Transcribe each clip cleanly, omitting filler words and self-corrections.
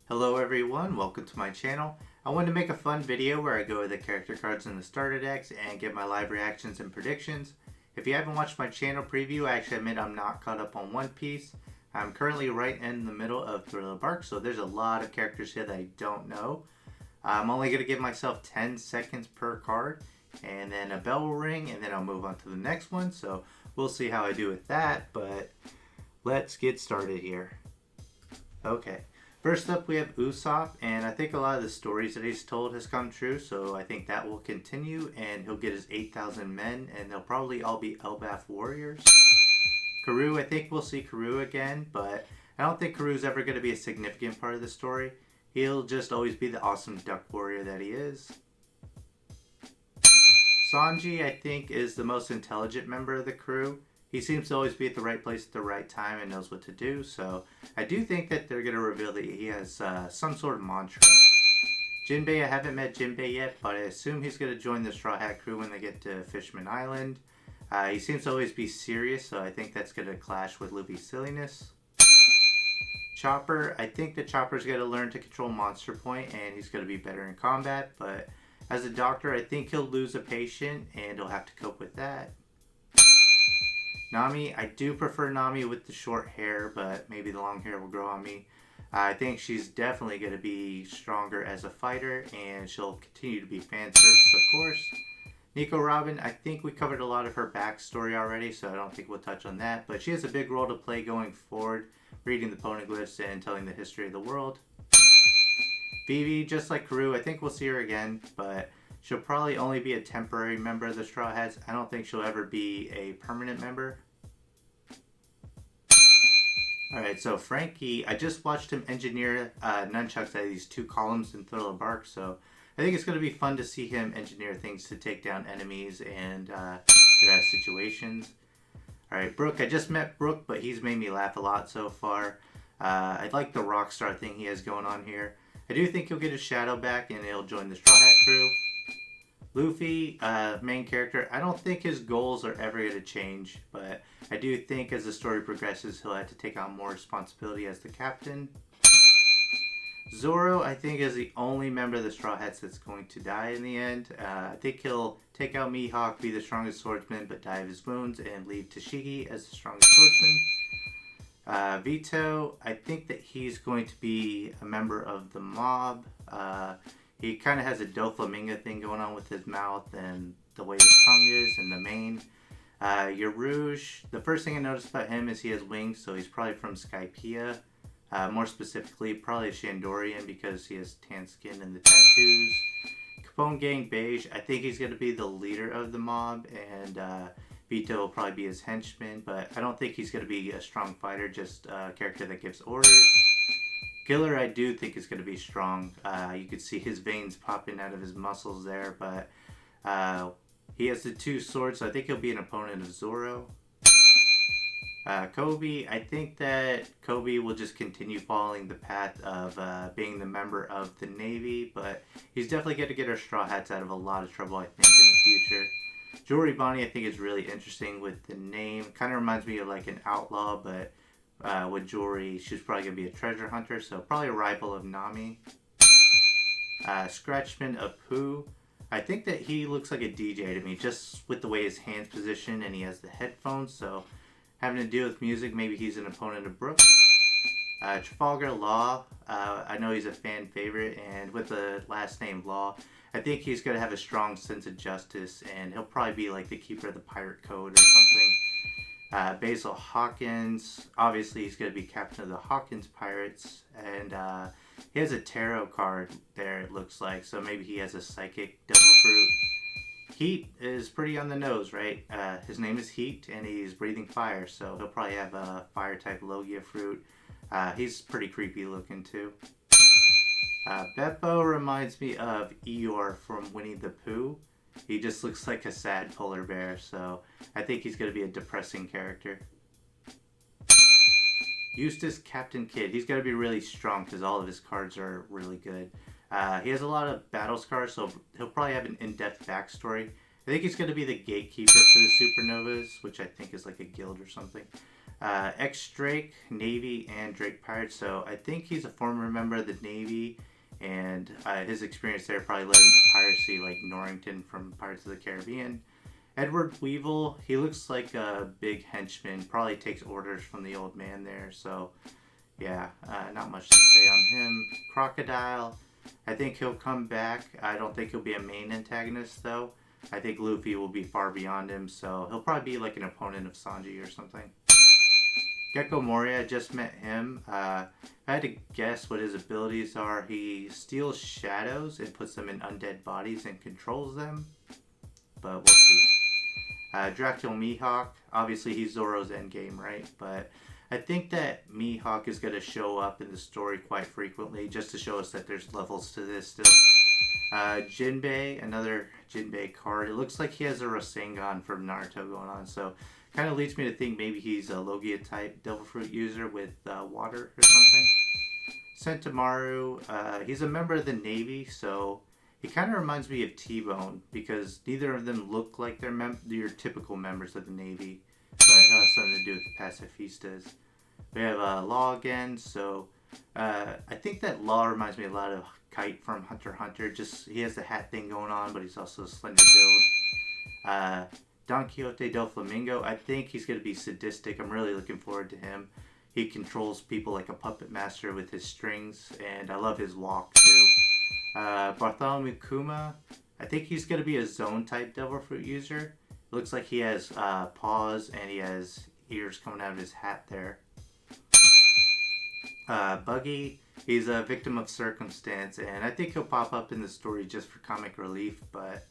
Hello everyone, welcome to my channel. I wanted to make a fun video where I go over the character cards in the starter decks and give my live reactions and predictions. If you haven't watched my channel preview, I actually admit I'm not caught up on One Piece. I'm currently right in the middle of Thriller Bark, so there's a lot of characters here that I don't know. I'm only going to give myself 10 seconds per card, and then a bell will ring, and then I'll move on to the next one, so we'll see how I do with that, but let's get started here. Okay. First up, we have Usopp, and I think a lot of the stories that he's told has come true, so I think that will continue, and he'll get his 8,000 men, and they'll probably all be Elbaf warriors. Karoo, I think we'll see Karoo again, but I don't think Karoo's ever going to be a significant part of the story. He'll just always be the awesome duck warrior that he is. Sanji, I think, is the most intelligent member of the crew. He seems to always be at the right place at the right time and knows what to do, so I do think that they're going to reveal that he has some sort of mantra. Jinbei, I haven't met Jinbei yet, but I assume he's going to join the Straw Hat crew when they get to Fishman Island. He seems to always be serious, so I think that's going to clash with Luffy's silliness. Chopper, I think that Chopper's going to learn to control Monster Point, and he's going to be better in combat, but as a doctor, I think he'll lose a patient, and he'll have to cope with that. Nami, I do prefer Nami with the short hair, but maybe the long hair will grow on me. I think she's definitely going to be stronger as a fighter, and she'll continue to be fan service, of course. Nico Robin, I think we covered a lot of her backstory already, so I don't think we'll touch on that, but she has a big role to play going forward, reading the poneglyphs and telling the history of the world. Vivi, just like Karoo, I think we'll see her again, but she'll probably only be a temporary member of the Straw Hats. I don't think she'll ever be a permanent member. Alright, so Frankie, I just watched him engineer nunchucks out of these two columns in Thriller Bark, so I think it's going to be fun to see him engineer things to take down enemies and get out of situations. Alright, Brook, I just met Brook, but he's made me laugh a lot so far. I like the Rockstar thing he has going on here. I do think he'll get his shadow back and he'll join the Straw Hat crew. Luffy, main character, I don't think his goals are ever going to change, but I do think as the story progresses, he'll have to take on more responsibility as the captain. Zoro, I think, is the only member of the Straw Hats that's going to die in the end. I think he'll take out Mihawk, be the strongest swordsman, but die of his wounds, and leave Tashigi as the strongest swordsman. Vito, I think that he's going to be a member of the mob. He kind of has a Doflamingo thing going on with his mouth and the way his tongue is and the mane. Yarouge, the first thing I noticed about him is he has wings, so he's probably from Skypiea. More specifically, probably a Shandorian because he has tan skin and the tattoos. Capone Gang Beige, I think he's going to be the leader of the mob, and Vito will probably be his henchman, but I don't think he's going to be a strong fighter, just a character that gives orders. Killer, I do think is going to be strong. You could see his veins popping out of his muscles there, but he has the two swords, so I think he'll be an opponent of Zoro. Kobe, I think that Kobe will just continue following the path of being the member of the Navy, but he's definitely going to get our Straw Hats out of a lot of trouble, I think, in the future. Jewelry Bonnie, I think, is really interesting with the name. Kind of reminds me of like an outlaw, but with jewelry, she's probably going to be a treasure hunter, so probably a rival of Nami. Scratchman Apu, I think that he looks like a DJ to me, just with the way his hands position and he has the headphones, so having to deal with music, maybe he's an opponent of Brook. Trafalgar Law, I know he's a fan favorite, and with the last name Law, I think he's going to have a strong sense of justice, and he'll probably be like the keeper of the pirate code or something. Basil Hawkins, obviously he's going to be captain of the Hawkins Pirates, and he has a tarot card there, it looks like, so maybe he has a psychic devil fruit. Heat is pretty on the nose, right? His name is Heat, and he's breathing fire, so he'll probably have a fire-type Logia fruit. He's pretty creepy looking, too. Beppo reminds me of Eeyore from Winnie the Pooh. He just looks like a sad polar bear, so I think he's going to be a depressing character. Eustace Captain Kidd. He's got to be really strong because all of his cards are really good. He has a lot of battle scars, so he'll probably have an in-depth backstory. I think he's going to be the gatekeeper for the Supernovas, which I think is like a guild or something. Ex-Drake, Navy, and Drake Pirates. So I think he's a former member of the Navy, and his experience there probably led him to piracy, like Norrington from Pirates of the Caribbean. Edward Weevil, he looks like a big henchman, probably takes orders from the old man there. So yeah, not much to say on him. Crocodile, I think he'll come back. I don't think he'll be a main antagonist though. I think Luffy will be far beyond him, so he'll probably be like an opponent of Sanji or something. Gecko Moria, I just met him. I had to guess what his abilities are. He steals shadows and puts them in undead bodies and controls them, but we'll see. Dracula Mihawk, obviously he's Zoro's endgame, right? But I think that Mihawk is going to show up in the story quite frequently just to show us that there's levels to this still. Jinbei, another Jinbei card. It looks like he has a Rasengan from Naruto going on, so kind of leads me to think maybe he's a Logia type Devil Fruit user with water or something. Sentamaru, he's a member of the Navy, so he kind of reminds me of T-Bone because neither of them look like they're your typical members of the Navy, but he'll have something to do with the pacifistas. We have Law again, so I think that Law reminds me a lot of Kite from Hunter x Hunter. Just he has the hat thing going on, but he's also a slender build. Don Quixote del Flamingo, I think he's going to be sadistic. I'm really looking forward to him. He controls people like a puppet master with his strings, and I love his walk too. Bartholomew Kuma, I think he's going to be a zone type Devil Fruit user. Looks like he has paws and he has ears coming out of his hat there. Buggy, he's a victim of circumstance, and I think he'll pop up in the story just for comic relief, but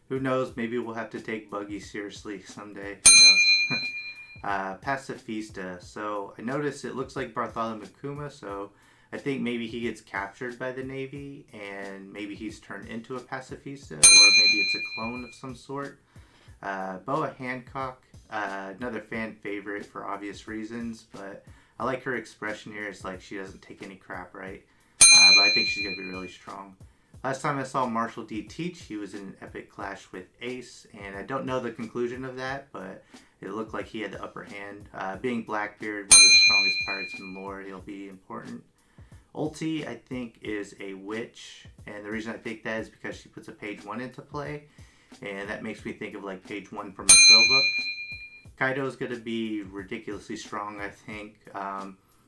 who knows, maybe we'll have to take Buggy seriously someday, who knows. Pacifista, so I noticed it looks like Bartholomew Kuma, so I think maybe he gets captured by the Navy, and maybe he's turned into a pacifista, or maybe it's a clone of some sort. Boa Hancock, another fan favorite for obvious reasons, but I like her expression here. It's like she doesn't take any crap, right? But I think she's going to be really strong. Last time I saw Marshall D teach, he was in an epic clash with Ace, and I don't know the conclusion of that, but it looked like he had the upper hand. Being Blackbeard, one of the strongest pirates in lore, he'll be important. Ulti, I think, is a witch, and the reason I think that is because she puts a page 1 into play, and that makes me think of like page 1 from a spellbook. Kaido's going to be ridiculously strong, I think.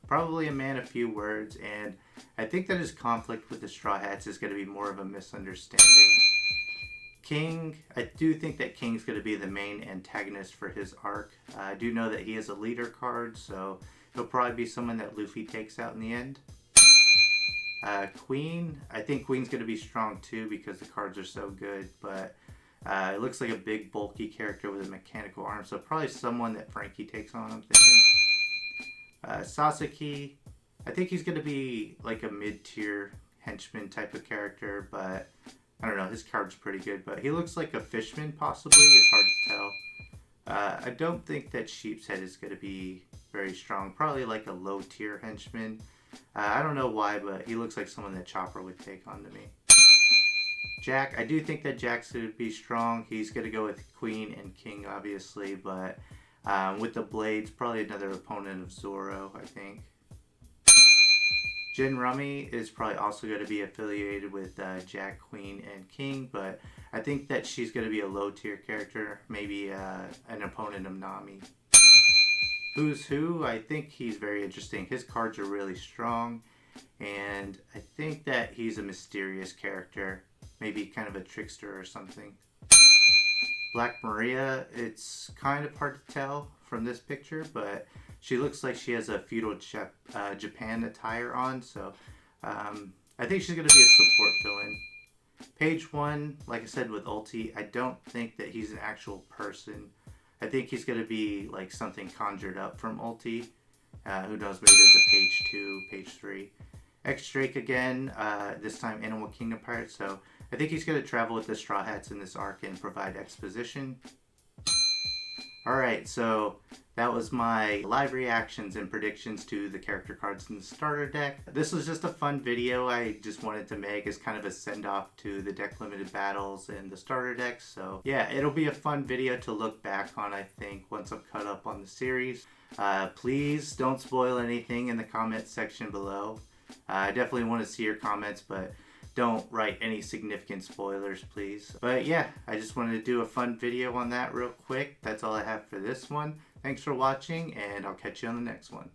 Probably a man of few words, and I think that his conflict with the Straw Hats is going to be more of a misunderstanding. King, I do think that King's going to be the main antagonist for his arc. I do know that he has a leader card, so he'll probably be someone that Luffy takes out in the end. Queen, I think Queen's going to be strong too because the cards are so good, but it looks like a big bulky character with a mechanical arm, so probably someone that Frankie takes on, I'm thinking. Sasaki, I think he's going to be like a mid-tier henchman type of character, but I don't know, his card's pretty good, but he looks like a fishman possibly, it's hard to tell. I don't think that Sheep's Head is going to be very strong, probably like a low-tier henchman. I don't know why, but he looks like someone that Chopper would take on to me. Jack, I do think that Jack's going to be strong. He's going to go with Queen and King, obviously, but with the blades, probably another opponent of Zoro, I think. Jin Rummy is probably also going to be affiliated with Jack, Queen, and King, but I think that she's going to be a low-tier character, maybe an opponent of Nami. Who's Who, I think he's very interesting. His cards are really strong, and I think that he's a mysterious character, maybe kind of a trickster or something. Black Maria, it's kind of hard to tell from this picture, but she looks like she has a feudal Japan attire on, so I think she's going to be a support villain. Page 1, like I said with Ulti, I don't think that he's an actual person. I think he's going to be like something conjured up from Ulti. Who knows, maybe there's a page 2, page 3. X-Drake again, this time Animal Kingdom pirate, so I think he's going to travel with the Straw Hats in this arc and provide exposition. Alright, so that was my live reactions and predictions to the character cards in the starter deck. This was just a fun video I just wanted to make as kind of a send-off to the deck limited battles and the starter decks. So yeah, it'll be a fun video to look back on, I think, once I'm caught up on the series. Please don't spoil anything in the comment section below. I definitely want to see your comments, but don't write any significant spoilers, please. But yeah, I just wanted to do a fun video on that real quick. That's all I have for this one. Thanks for watching, and I'll catch you on the next one.